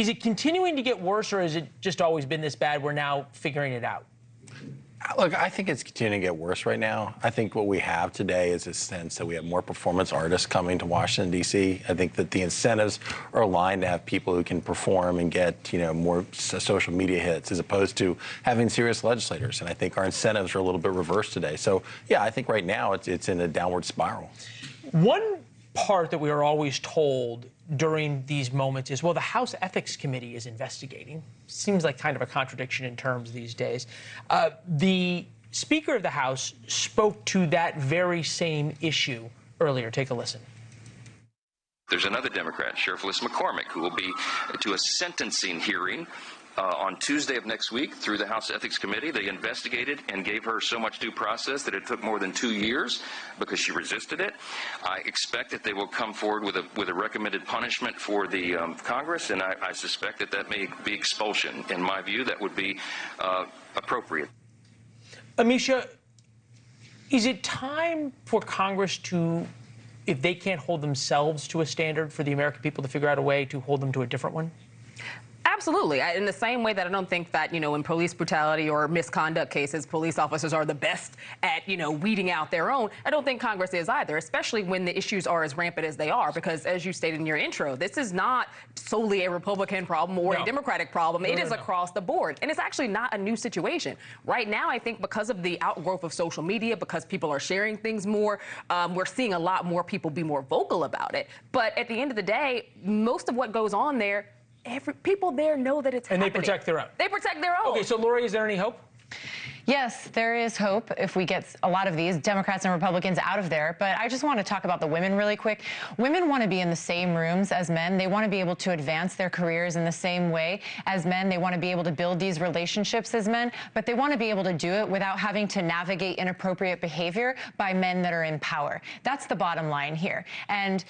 Is it continuing to get worse, or has it just always been this bad? We're now figuring it out. Look, I think it's continuing to get worse right now. I think what we have today is a sense that we have more performance artists coming to Washington, D.C. I think that the incentives are aligned to have people who can perform and get, more social media hits as opposed to having serious legislators. And I think our incentives are a little bit reversed today. So, yeah, I think right now it's in a downward spiral. One part that we are always told during these moments is, well, the House Ethics Committee is investigating. Seems like kind of a contradiction in terms these days. The Speaker of the House spoke to that very same issue earlier. Take a listen. There's another Democrat, Sheriff Liz McCormick, who will be to a sentencing hearing on Tuesday of next week through the House Ethics Committee. They investigated and gave her so much due process that it took more than 2 years because she resisted it. I expect that they will come forward with a recommended punishment for the Congress, and I suspect that may be expulsion. In my view, that would be appropriate. Amisha, is it time for Congress to, if they can't hold themselves to a standard for the American people, to figure out a way to hold them to a different one? Absolutely. In the same way that I don't think that, in police brutality or misconduct cases, police officers are the best at, weeding out their own, I don't think Congress is either, especially when the issues are as rampant as they are. Because as you stated in your intro, this is not solely a Republican problem or a Democratic problem. It is across the board. And it's actually not a new situation. Right now, I think because of the outgrowth of social media, because people are sharing things more, we're seeing a lot more people be more vocal about it. But at the end of the day, most of what goes on there, people there know that it's happening. And they protect their own. They protect their own. Okay, so Laurie, is there any hope? Yes, there is hope if we get a lot of these Democrats and Republicans out of there. But I just want to talk about the women really quick. Women want to be in the same rooms as men. They want to be able to advance their careers in the same way as men. They want to be able to build these relationships as men, but they want to be able to do it without having to navigate inappropriate behavior by men that are in power. That's the bottom line here. And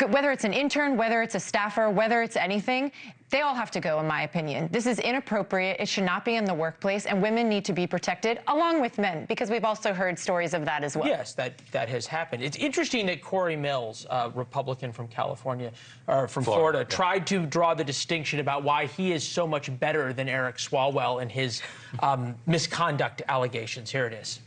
whether it's an intern, whether it's a staffer, whether it's anything, they all have to go, in my opinion. This is inappropriate. It should not be in the workplace, and women need to be protected along with men, because we've also heard stories of that as well. Yes, that has happened. It's interesting that Corey Mills, a Republican from California, or from Florida, tried to draw the distinction about why he is so much better than Eric Swalwell and his misconduct allegations. Here it is.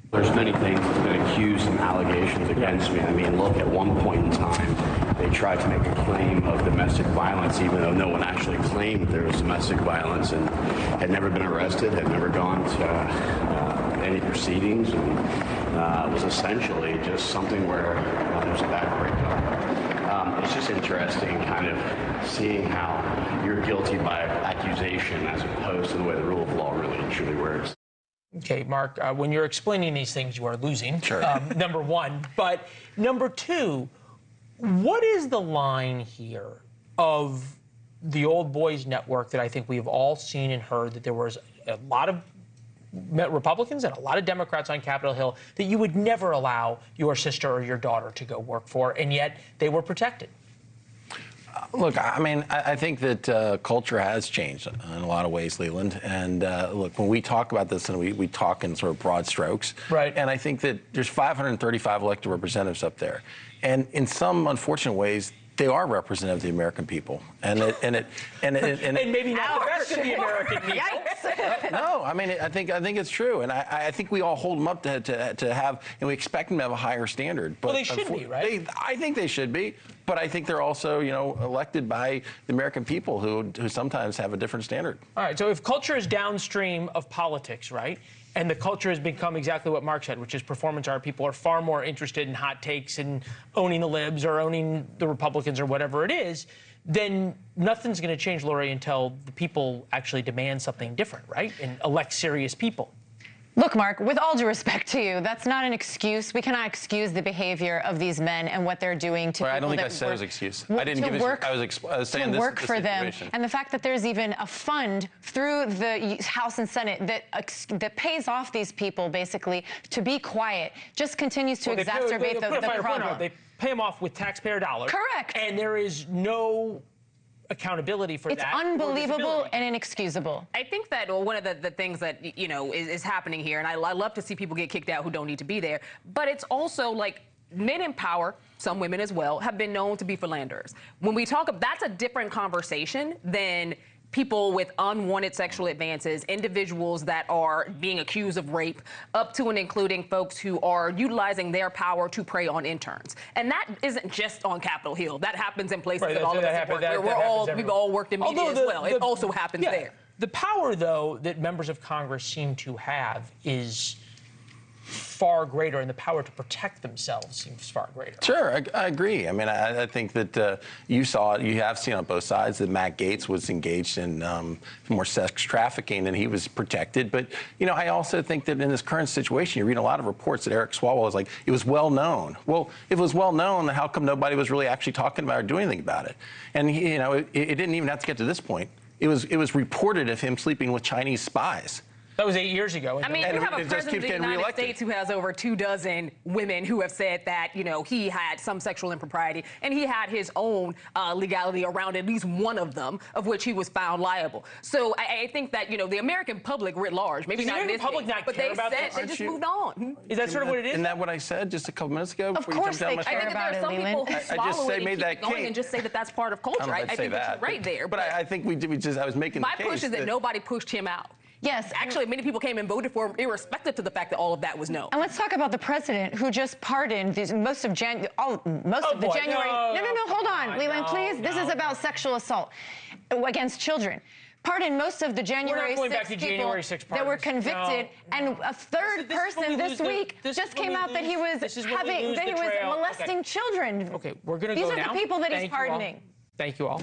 There's many things that's been accused and allegations against me. I mean, look, at one point in time, they tried to make a claim of domestic violence, even though no one actually claimed there was domestic violence, and had never been arrested, had never gone to any proceedings, and was essentially just something where there's a bad breakup. It's just interesting kind of seeing how you're guilty by accusation as opposed to the way the rule of law really and truly works. Okay, Mark, when you're explaining these things, you are losing, sure. Number one. But number two, what is the line here of the old boys network that I think we have all seen and heard, that there was a lot of Republicans and a lot of Democrats on Capitol Hill that you would never allow your sister or your daughter to go work for, and yet they were protected? Look, I mean, I think that culture has changed in a lot of ways, Leland. And look, when we talk about this, and we talk in sort of broad strokes. Right. And I think that there's 535 elected representatives up there. And in some unfortunate ways, they are representative of the American people. And maybe not the best of the American people. No, I mean, I think it's true, and I think we all hold them up to have, and we expect them to have a higher standard. But well, they should be, right? I think they should be, but I think they're also, elected by the American people who sometimes have a different standard. All right. So if culture is downstream of politics, right? And the culture has become exactly what Mark said, which is performance art. People are far more interested in hot takes and owning the libs or owning the Republicans or whatever it is. Then nothing's going to change, Laurie, until the people actually demand something different, right? And elect serious people. Look, Mark, with all due respect to you, that's not an excuse. We cannot excuse the behavior of these men and what they're doing to people. I don't think I said it was an excuse. I didn't give it. I was saying this. Work for them, and the fact that there's even a fund through the House and Senate that pays off these people basically to be quiet just continues to exacerbate the problem. They pay them off with taxpayer dollars. Correct. And there is no accountability for that. It's unbelievable and inexcusable. I think that one of the things that, is happening here, and I love to see people get kicked out who don't need to be there, but it's also like, men in power, some women as well, have been known to be philanderers. When we talk, that's a different conversation than people with unwanted sexual advances, individuals that are being accused of rape, up to and including folks who are utilizing their power to prey on interns. And that isn't just on Capitol Hill. That happens in places that all of us work. We've all worked in media as well. It also happens there. The power, though, that members of Congress seem to have is far greater, and the power to protect themselves seems far greater. Sure, I agree. I mean, I think that you have seen on both sides that Matt Gaetz was engaged in more sex trafficking and he was protected. But, I also think that in this current situation, you read a lot of reports that Eric Swalwell was like, it was well known. Well, if it was well known, then how come nobody was really actually talking about it or doing anything about it? And, it didn't even have to get to this point. It was reported of him sleeping with Chinese spies. That was 8 years ago. I mean, you have a president of the United States who has over 24 women who have said that, he had some sexual impropriety, and he had his own legality around at least one of them, of which he was found liable. So I think that, the American public writ large, maybe not in this case, but they said they just moved on. Is that sort of what it is? Isn't that what I said just a couple minutes ago? Of course they care about it, Leland. I just made that case and just say that that's part of culture. I think that you're right there. But I think I was making the case. My push is that nobody pushed him out. Yes. Actually, many people came and voted for him, irrespective to the fact that all of that was known. And let's talk about the president who just pardoned most of the January. No, hold on, Leland, please. This is about sexual assault against children. Pardon most of the January 6th people that were convicted, and a third person this week just came out that he was molesting children. Okay, we're going to go now. These are the people that he's pardoning. Thank you all.